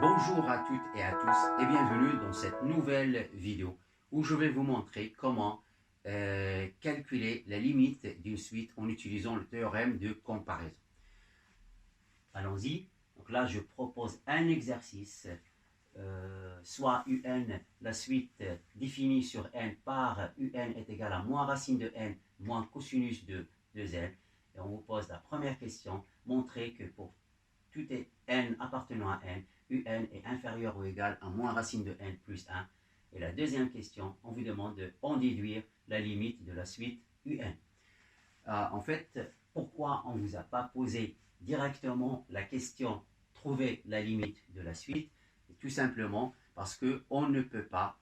Bonjour à toutes et à tous et bienvenue dans cette nouvelle vidéo où je vais vous montrer comment calculer la limite d'une suite en utilisant le théorème de comparaison. Allons-y. Donc là, je propose un exercice, soit UN, la suite définie sur n par UN est égal à moins racine de n moins cosinus de 2n. Et on vous pose la première question, montrer que pour tout n appartenant à n, UN est inférieur ou égal à moins racine de n plus 1. Et la deuxième question, on vous demande de en déduire la limite de la suite UN. En fait, pourquoi on ne vous a pas posé directement la question trouver la limite de la suite? Tout simplement parce qu'on ne peut pas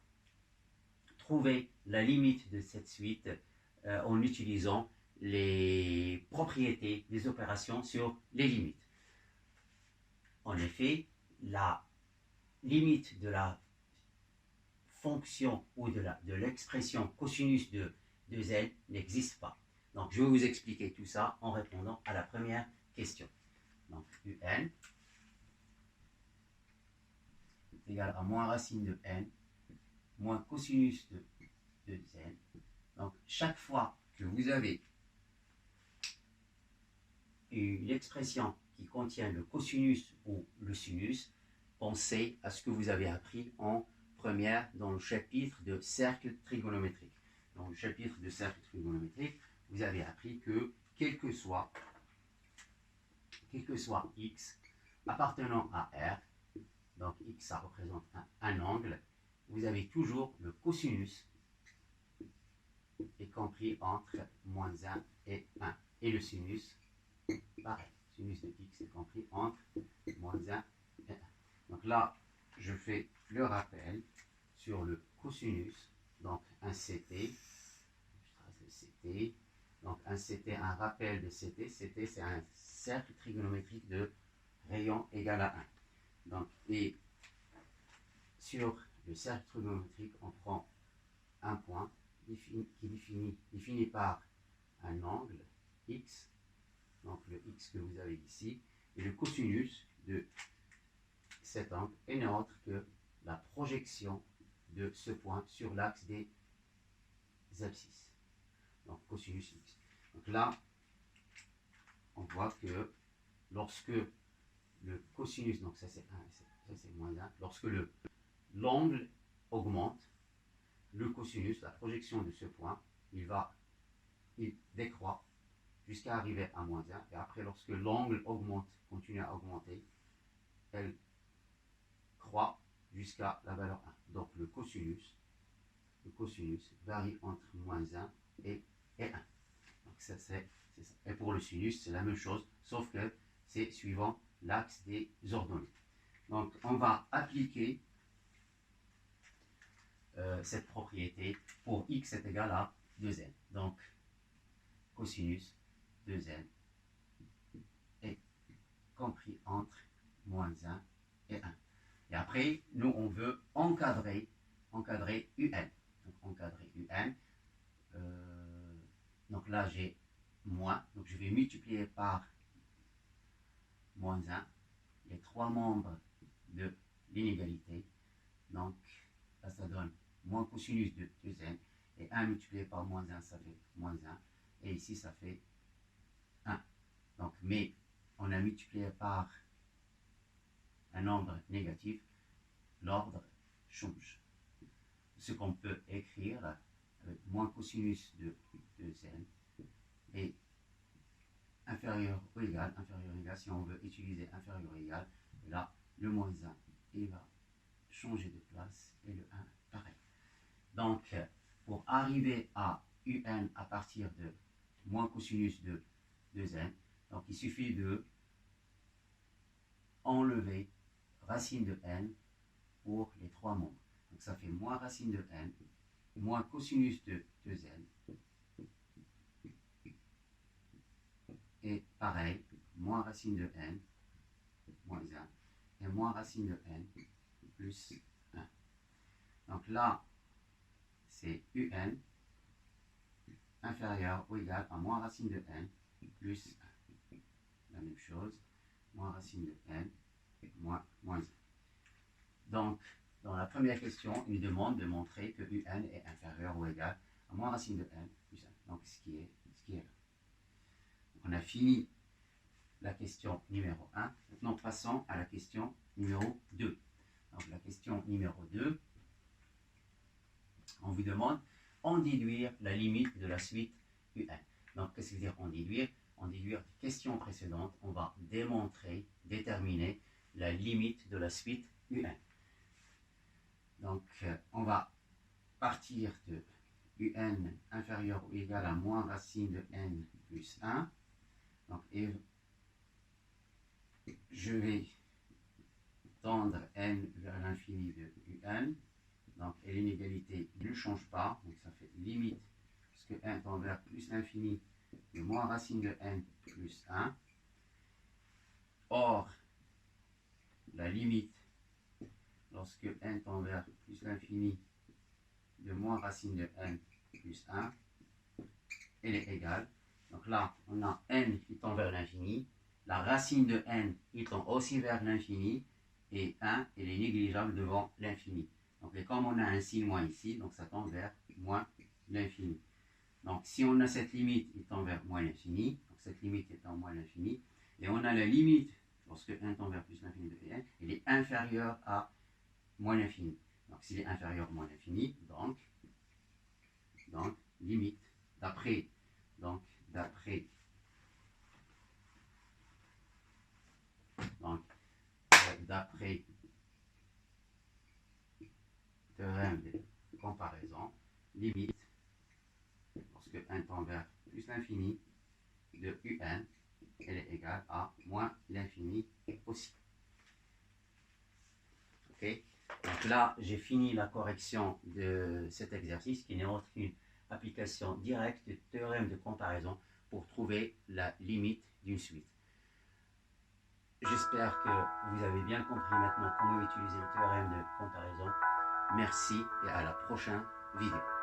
trouver la limite de cette suite en utilisant les propriétés des opérations sur les limites. En effet, la limite de la fonction ou de l'expression cosinus de 2n n'existe pas. Donc, je vais vous expliquer tout ça en répondant à la première question. Donc, un est égal à moins racine de n moins cosinus de 2n. Donc, chaque fois que vous avez une expression qui contient le cosinus ou le sinus, pensez à ce que vous avez appris en première dans le chapitre de cercle trigonométrique. Dans le chapitre de cercle trigonométrique, vous avez appris que quel que soit x appartenant à R, donc x ça représente un angle, vous avez toujours le cosinus est compris entre moins 1 et 1. Et le sinus, pareil, sinus de x est compris entre moins 1 et 1. Donc là, je fais le rappel sur le cosinus, donc un CT, je trace le CT, donc un CT, un rappel de CT, CT c'est un cercle trigonométrique de rayon égal à 1. Donc, et sur le cercle trigonométrique, on prend un point qui est défini par un angle x, donc le x que vous avez ici, et le cosinus de cet angle est n'est autre que la projection de ce point sur l'axe des abscisses. Donc cosinus x. Donc là, on voit que lorsque le cosinus, donc ça c'est 1, ça c'est moins 1, lorsque l'angle augmente, le cosinus, la projection de ce point, il décroît jusqu'à arriver à moins 1. Et après, lorsque l'angle augmente, continue à augmenter, elle croît jusqu'à la valeur 1. Donc le cosinus varie entre moins 1 et 1. Donc ça c'est ça. Et pour le sinus, c'est la même chose, sauf que c'est suivant l'axe des ordonnées. Donc on va appliquer cette propriété pour x est égal à 2n. Donc cosinus 2n est compris entre moins 1 et 1. Et après, nous, on veut encadrer UN. Donc, encadrer UN. Donc là, j'ai moins. Donc, je vais multiplier par moins 1 les trois membres de l'inégalité. Donc, là, ça donne moins cosinus de 2n. Et 1 multiplié par moins 1, ça fait moins 1. Et ici, ça fait 1. Donc, mais on a multiplié par un nombre négatif, l'ordre change. Ce qu'on peut écrire avec moins cosinus de 2n et inférieur ou égal, si on veut utiliser inférieur ou égal, là, le moins 1, il va changer de place et le 1, pareil. Donc, pour arriver à UN à partir de moins cosinus de 2n, donc il suffit de enlever racine de n pour les trois membres. Donc ça fait moins racine de n, moins cosinus de 2n, et pareil, moins racine de n, moins 1, et moins racine de n, plus 1. Donc là, c'est un inférieur ou égal à moins racine de n, plus 1. La même chose, moins racine de n, moins 1. Donc, dans la première question, il nous demande de montrer que un est inférieur ou égal à moins racine de n plus 1. Donc, ce qui est là. Donc, on a fini la question numéro 1. Maintenant, passons à la question numéro 2. Donc, la question numéro 2, on vous demande en déduire la limite de la suite un. Donc, qu'est-ce que veut dire en déduire? En déduire des questions précédentes, on va démontrer, déterminer la limite de la suite un. Donc, on va partir de un inférieur ou égal à moins racine de n plus 1. Donc, et je vais tendre n vers l'infini de un. Donc, et l'inégalité ne change pas. Donc, ça fait limite, puisque n tend vers plus l'infini de moins racine de n plus 1. Or, la limite, lorsque n tend vers plus l'infini de moins racine de n plus 1, elle est égale. Donc là, on a n qui tend vers l'infini. La racine de n, il tend aussi vers l'infini. Et 1, elle est négligeable devant l'infini. Donc, et comme on a un signe moins ici, donc ça tend vers moins l'infini. Donc, si on a cette limite, il tend vers moins l'infini. Donc, cette limite étant moins l'infini. Et on a la limite, lorsque 1 tend vers plus l'infini de n, il est inférieur à moins l'infini. Donc, s'il est inférieur à moins l'infini, donc limite, d'après théorème de comparaison, limite, lorsque 1 tend vers plus l'infini de un, elle est égale à moins l'infini aussi. Ok? Donc là, j'ai fini la correction de cet exercice qui n'est autre qu'une application directe du théorème de comparaison pour trouver la limite d'une suite. J'espère que vous avez bien compris maintenant comment utiliser le théorème de comparaison. Merci et à la prochaine vidéo.